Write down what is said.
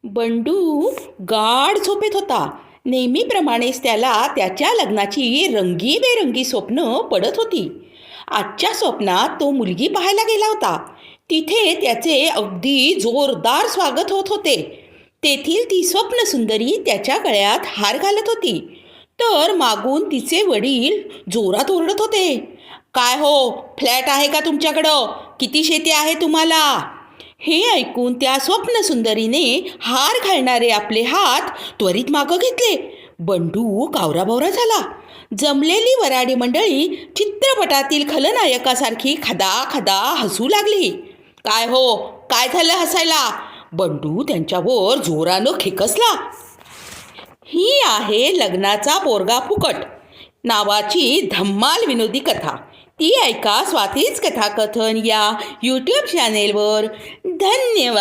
बंडू गाढ झोपेत होता. नेहमीप्रमाणेच त्याला त्याच्या लग्नाची रंगीबेरंगी स्वप्न पडत होती. आजच्या स्वप्नात तो मुलगी पाहायला गेला होता. तिथे त्याचे अगदी जोरदार स्वागत होत होते. तेथील ती स्वप्नसुंदरी त्याच्या गळ्यात हार घालत होती. तर मागून तिचे वडील जोरात ओरडत होते, "काय हो, फ्लॅट आहे का तुमच्याकडं? किती शेती आहे तुम्हाला?" हे ऐकून त्या स्वप्नसुंदरीने हार घालणारे आपले हात त्वरित मागं घेतले. बंडू कावराबावरा झाला. जमलेली वऱ्हाडी मंडळी चित्रपटातील खलनायकासारखी खदा खदा हसू लागली. "काय हो, काय झालं हसायला?" बंडू त्यांच्यावर जोरानं खेकसला. ही आहे लग्नाचा पोरगा फुकट नावाची धम्माल विनोदी कथा. ती ऐका स्वातीच कथाकथन या यूट्यूब चॅनेलवर. धन्यवाद.